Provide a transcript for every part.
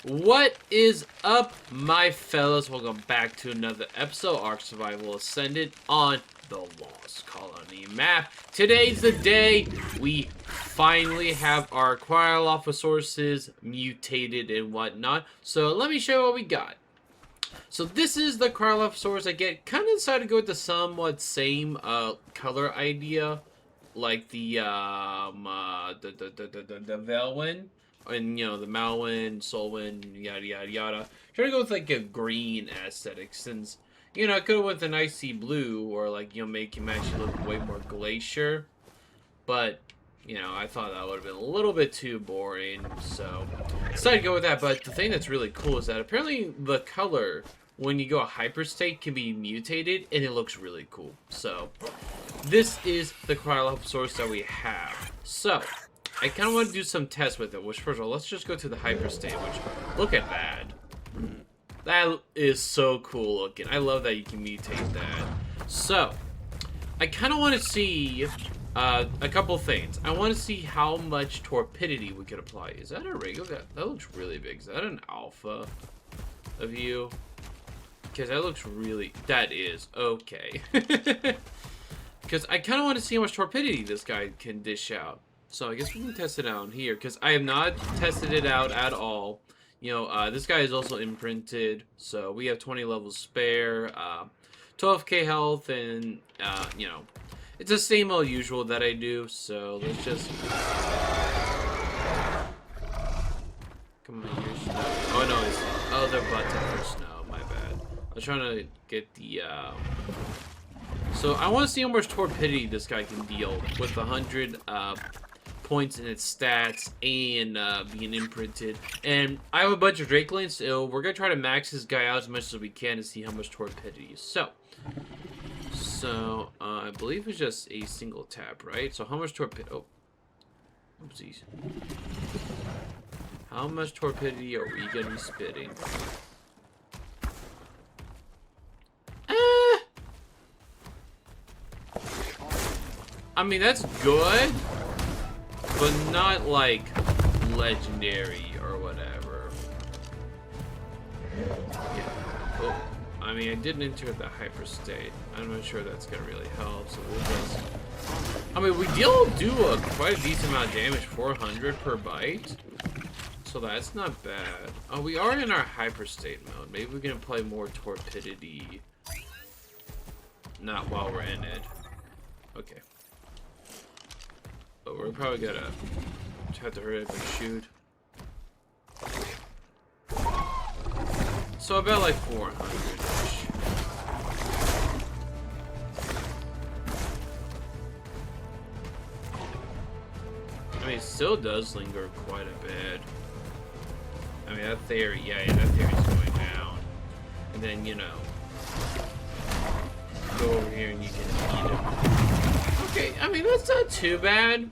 What is up, my fellas? Welcome back to another episode of Ark Survival Ascended on the Lost Colony map. Today's the day we finally have our Cryolophosaurus mutated and whatnot. So let me show you what we got. So this is the Cryolophosaurus. I get kind of decided to go with the somewhat same color idea, like the Velwyn. And, you know, the Malwyn, Solwyn, yada, yada, yada. Trying to go with, like, a green aesthetic, since, you know, I could have went with an icy blue, or, like, you know, make him actually look way more glacier. But, you know, I thought that would have been a little bit too boring, so decided to go with that. But the thing that's really cool is that apparently the color, when you go a hyperstate, can be mutated, and it looks really cool. So, this is the Cryolophosaurus that we have. So, I kind of want to do some tests with it, which, first of all, let's just go to the hyperstate, which, look at that. That is so cool looking. I love that you can mutate that. So, I kind of want to see a couple things. I want to see how much torpidity we could apply. Is that a regular? That looks really big. Is that an alpha of you? Because that looks really... That is. Okay. Because I kind of want to see how much torpidity this guy can dish out. So I guess we can test it out here, because I have not tested it out at all. You know, this guy is also imprinted, so we have 20 levels spare, 12k health, and, you know, it's the same old usual that I do, so let's just... Come on, here's snow. Oh, no, it's... Oh, they're button for snow, my bad. I was trying to get the, So I want to see how much torpidity this guy can deal with 100, points in its stats and being imprinted. And I have a bunch of Drakelings, so we're gonna try to max this guy out as much as we can to see how much torpidity. So I believe it's just a single tap, right? So how much torpidity? Oh, oopsies. How much torpidity are we gonna be spitting? I mean, that's good, but not like legendary or whatever. Yeah. Oh, I mean, I didn't enter the hyperstate. I'm not sure that's gonna really help. So we'll just. I mean, we do quite a decent amount of damage, 400 per bite. So that's not bad. Oh, we are in our hyperstate mode. Maybe we can apply more torpidity. Not while we're in it. Okay. But we're probably gonna have to hurry up and shoot. So about like 400-ish. I mean, it still does linger quite a bit. I mean, that theory, yeah, that theory's going down. And then, you know, go over here and you can eat it. Okay, I mean, that's not too bad.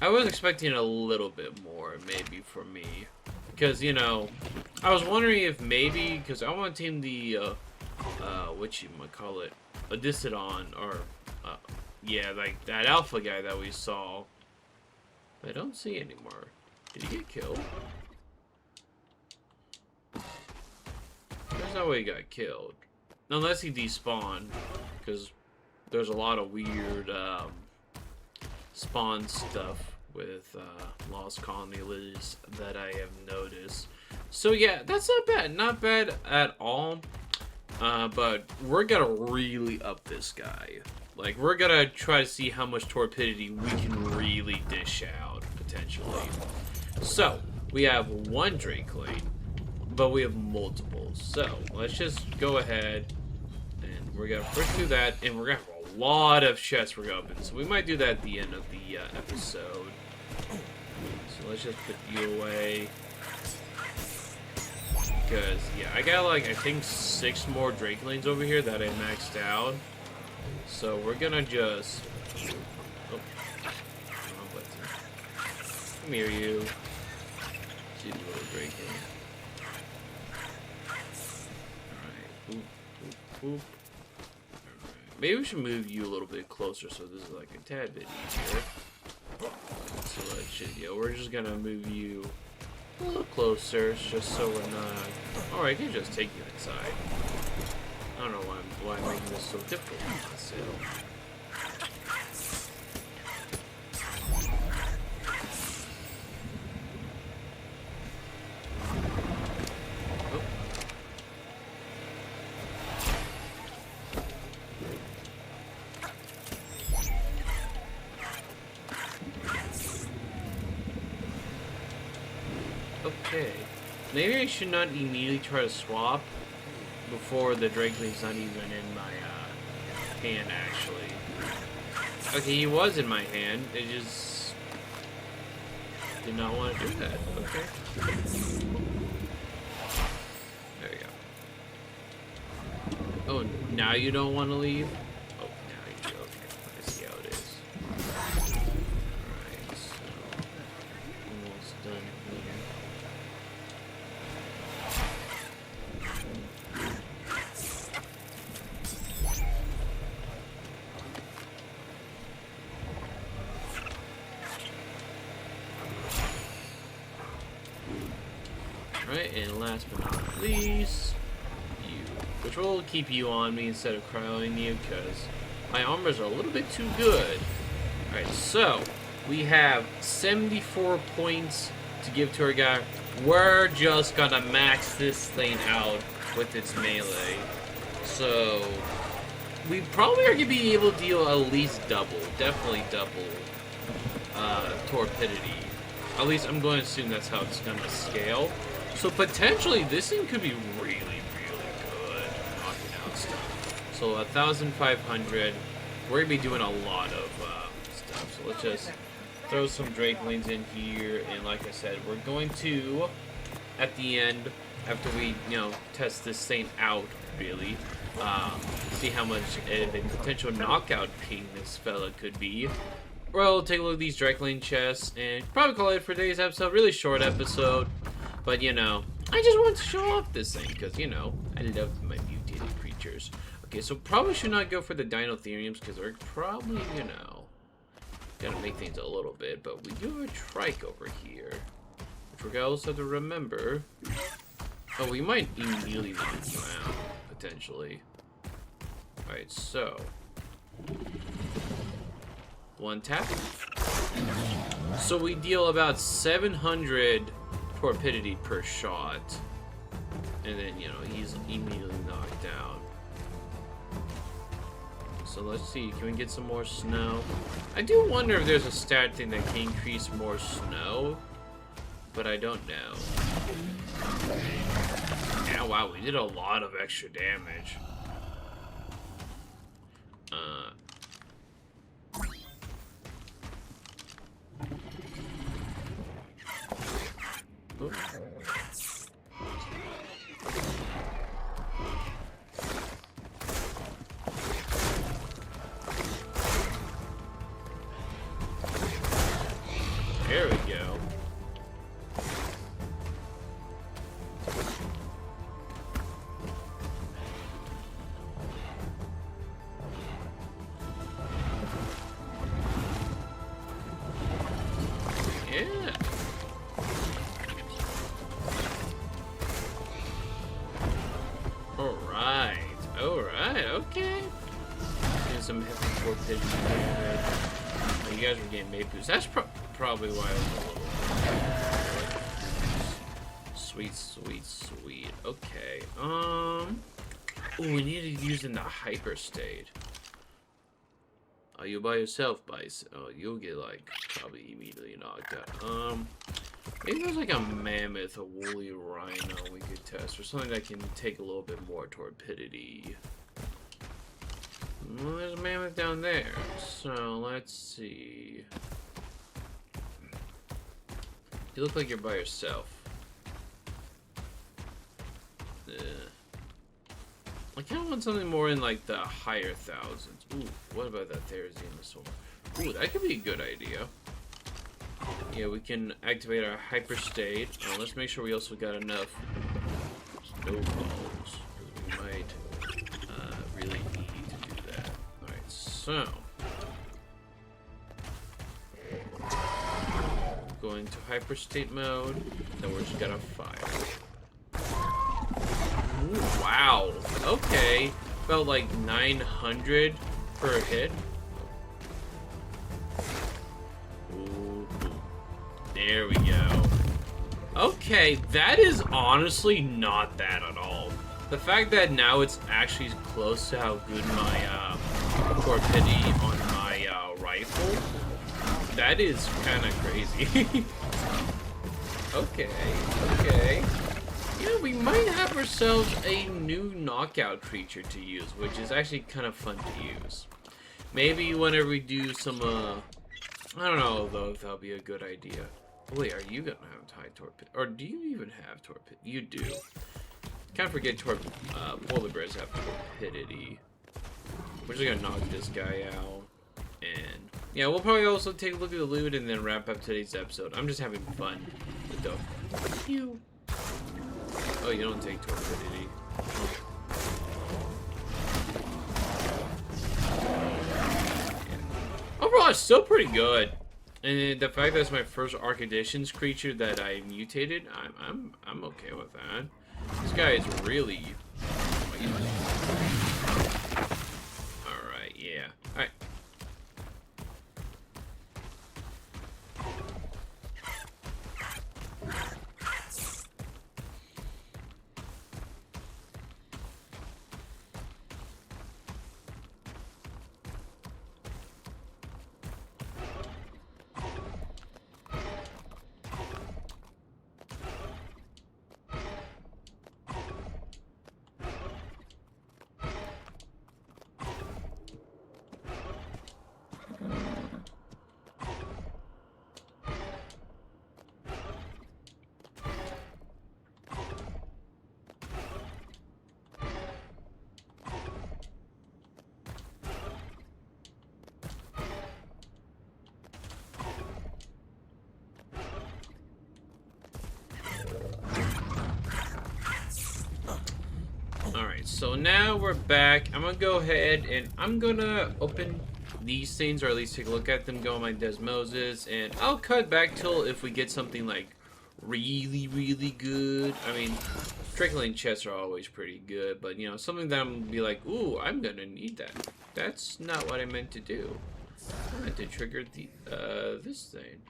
I was expecting a little bit more, maybe, from me. Because, you know, I was wondering if maybe, because I want to team the, what you might call it, Odyssedon, or, yeah, like, that alpha guy that we saw. I don't see anymore. Did he get killed? There's no way he got killed. Unless he despawned, because there's a lot of weird spawn stuff with Lost Colony lists that I have noticed. So yeah, that's not bad at all. But we're gonna really up this guy. Like, we're gonna try to see how much torpidity we can really dish out, potentially. So, we have one Drakeling, but we have multiples. So, let's just go ahead, and we're gonna push through that, and we're gonna have a lot of chests we're gonna open. So, we might do that at the end of the episode. So, let's just put you away. Because, yeah, I got, like, I think 6 more Drakelings over here that I maxed out. So, we're gonna just... Oh. Wrong button. Come here, you. See the little Drakeling. Alright. Boop, boop, boop. Alright. Maybe we should move you a little bit closer so this is, like, a tad bit easier. So, that should... Yeah, we're just gonna move you a little closer, just so we're not... Or I can just take you inside. I don't know why I'm making this so difficult for myself. Okay. Maybe I should not immediately try to swap before the Drakeling's not even in my hand, actually. Okay, he was in my hand. It just did not want to do that. Okay. There we go. Oh, now you don't want to leave? Oh, now you do. Okay, I see how it is. Alright, so almost done here. Right, and last but not least, you. Which will keep you on me instead of cryoing you, because my armors are a little bit too good. Alright, so, we have 74 points to give to our guy. We're just gonna max this thing out with its melee. So, we probably are gonna be able to deal at least double, definitely double, torpidity. At least I'm going to assume that's how it's gonna scale. So potentially this thing could be really, really good knocking out stuff. So 1,500. We're gonna be doing a lot of stuff. So let's just throw some Drakelings in here, and like I said, we're going to at the end, after we test this thing out really, see how much of a potential knockout king this fella could be. We'll take a look at these Drakeling chests and probably call it for today's episode. Really short episode. But, I just want to show off this thing because, I love my mutated creatures. Okay, so probably should not go for the Dinotheriums because they're probably, gonna make things a little bit. But we do have a trike over here, which we also have to remember. Oh, we might immediately leave it down, potentially. Alright, so. One tap. So we deal about 700... torpidity per shot, and then he's immediately knocked down. So let's see, can we get some more snow? I do wonder if there's a stat thing that can increase more snow, but I don't know. Yeah, wow, we did a lot of extra damage. There we go. Yeah. Alright, okay. Getting some heavy torpidity damage. Oh, you guys were getting Mapus. That's probably why I was a little... Sweet. Okay. Oh, we need to use in the hyper state. Are you by yourself, Bice? Oh, you'll get, probably immediately knocked out. Maybe there's, a mammoth, a woolly rhino we could test, or something that can take a little bit more torpidity. Well, there's a mammoth down there, so let's see. You look like you're by yourself. I kind of want something more in the higher thousands. Ooh, what about that Therizinosaur? Ooh, that could be a good idea. Yeah, we can activate our hyper state. Let's make sure we also got enough snowballs, because we might really need to do that. Alright, so go into hyperstate mode. Then we're just gonna fire. Ooh, wow. Okay. Felt like 900 per hit. Ooh. There we go. Okay, that is honestly not bad at all. The fact that now it's actually close to how good my torpidity on my rifle, that is kind of crazy. Okay. Yeah, we might have ourselves a new knockout creature to use, which is actually kind of fun to use. Maybe whenever we do some, I don't know though if that'll be a good idea. Wait, are you gonna have high torpid? Or do you even have torpid? You do. Can't forget polar bears have torpidity. We're just gonna knock this guy out. And yeah, we'll probably also take a look at the loot and then wrap up today's episode. I'm just having fun with the pew. Oh, you don't take torpidity. Overall, it's still pretty good. And the fact that it's my first Archeditions creature that I mutated, I'm okay with that. This guy is really. All right, yeah. All right. Alright, so now we're back. I'm gonna go ahead and I'm gonna open these things, or at least take a look at them, go on my Desmoses, and I'll cut back till if we get something like really good. I mean, trickling chests are always pretty good, but you know, something that I'm gonna be like, ooh, I'm gonna need that. That's not what I meant to do. I meant to trigger the this thing.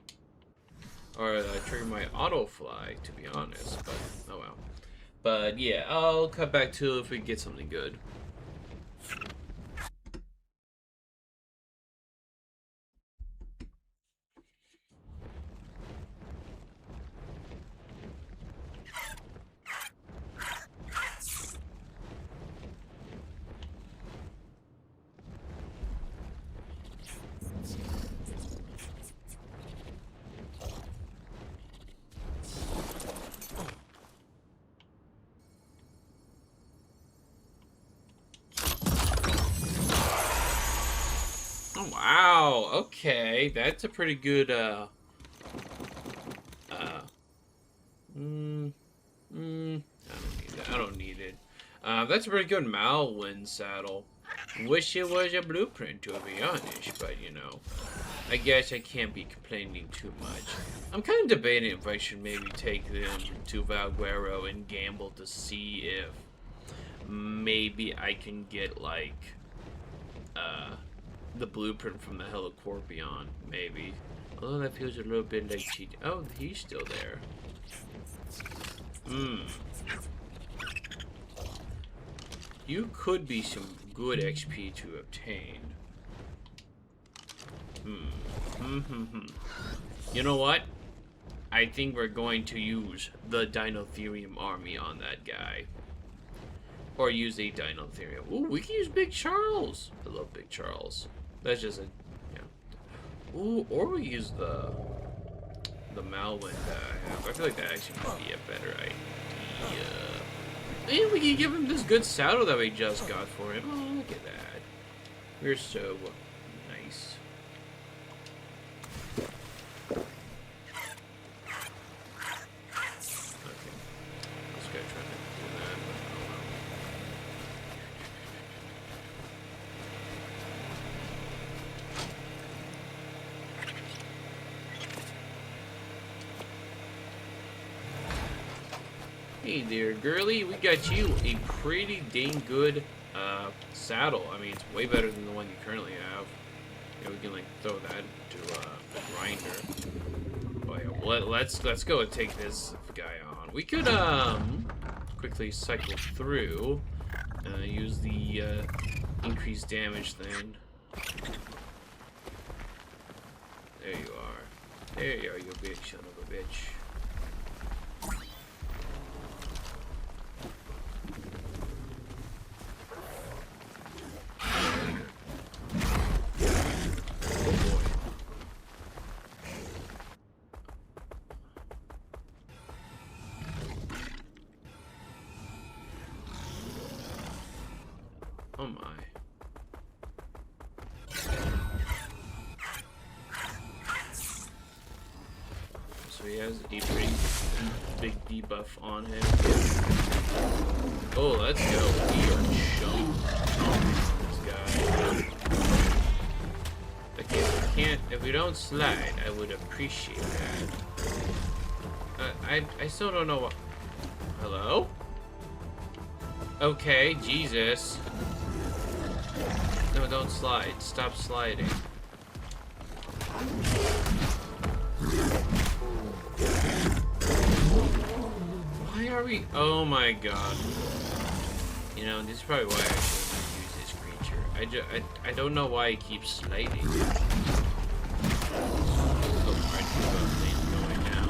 Or trigger my auto fly, to be honest, but oh well. But yeah, I'll cut back to if we get something good. Wow, okay, that's a pretty good, I don't need that, I don't need it. That's a pretty good Malwyn saddle. Wish it was a blueprint, to be honest, but, you know, I guess I can't be complaining too much. I'm kind of debating if I should maybe take them to Valguero and gamble to see if maybe I can get, like, the blueprint from the Helicorpion, maybe. Although that feels a little bit like cheating. Oh, he's still there. You could be some good XP to obtain. You know what? I think we're going to use the Dinotherium army on that guy. Or use a Dinotherium. Ooh, we can use Big Charles. I love Big Charles. That's just a, yeah. Ooh, or we use the Malwyn that I have. I feel like that actually might be a better idea. And we can give him this good saddle that we just got for him. Oh, look at that. We're so nice. Okay. This guy trying to do that, but I don't know. Hey there, girly. We got you a pretty dang good saddle. I mean, it's way better than the one you currently have. Yeah, we can like throw that to the grinder. Oh yeah, well, let's go and take this guy on. We could quickly cycle through, use the increased damage thing. There you are. There you are, you big son of a bitch. Oh my. So he has a pretty big debuff on him. Oh, let's go. We are chump. This guy. Okay, if we don't slide, I would appreciate that. I still don't know what. Hello? Okay, Jesus. No, don't slide. Stop sliding. Why are we... Oh my god. You know, this is probably why I shouldn't use this creature. I don't know why he keeps sliding. Oh, alright, going now.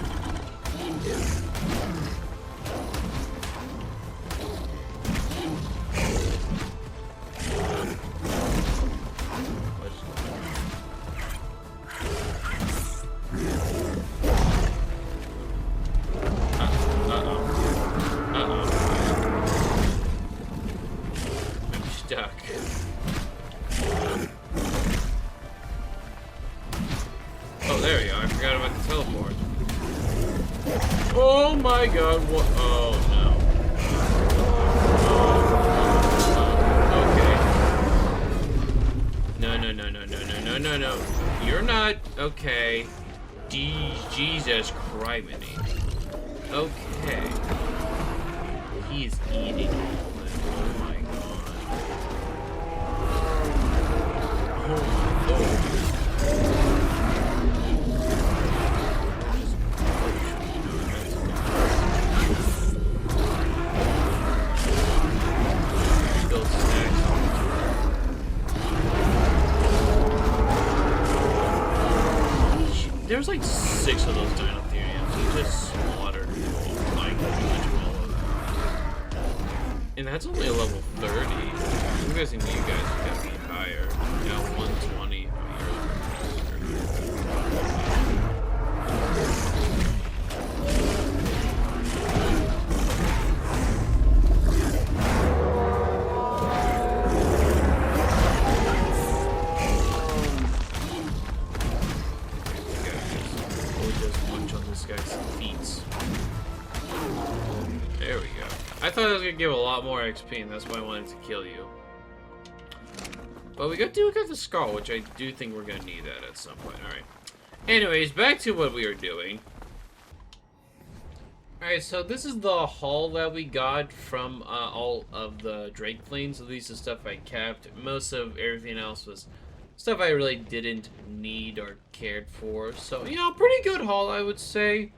Oh, there we go. I forgot about the teleport. Oh my god, what? Oh no. Okay. No. You're not. Okay. Jesus Criminy. Okay. He's eating all of it. Oh my god. Oh my lord. There's like 6 of those Dinotheriums. He just slaughtered like all of them. And that's only a level 30. I'm guessing you guys are gonna be higher. Yeah, 120. There we go. I thought I was gonna give a lot more XP, and that's why I wanted to kill you. But we got the skull, which I do think we're gonna need that at some point. Alright. Anyways, back to what we were doing. Alright, so this is the haul that we got from all of the Drake planes. At least the stuff I kept. Most of everything else was stuff I really didn't need or cared for. So, you know, pretty good haul, I would say.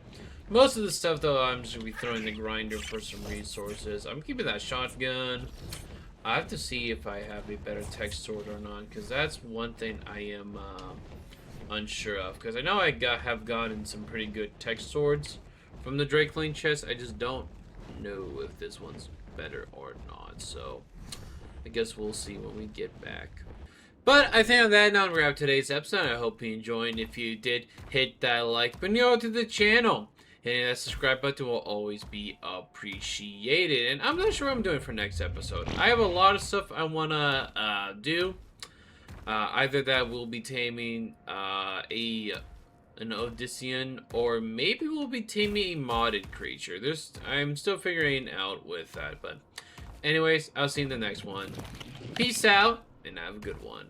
Most of the stuff, though, I'm just going to be throwing the grinder for some resources. I'm keeping that shotgun. I have to see if I have a better tech sword or not, because that's one thing I am unsure of. Because I know I have gotten some pretty good tech swords from the Drake Lane chest. I just don't know if this one's better or not. So, I guess we'll see when we get back. But I think on that note, we're out today's episode. I hope you enjoyed. If you did, hit that like button to the channel. Hitting that subscribe button will always be appreciated. And I'm not sure what I'm doing for next episode. I have a lot of stuff I want to do. Either that we'll be taming an Odyssean, or maybe we'll be taming a modded creature. I'm still figuring out with that. But anyways, I'll see you in the next one. Peace out, and have a good one.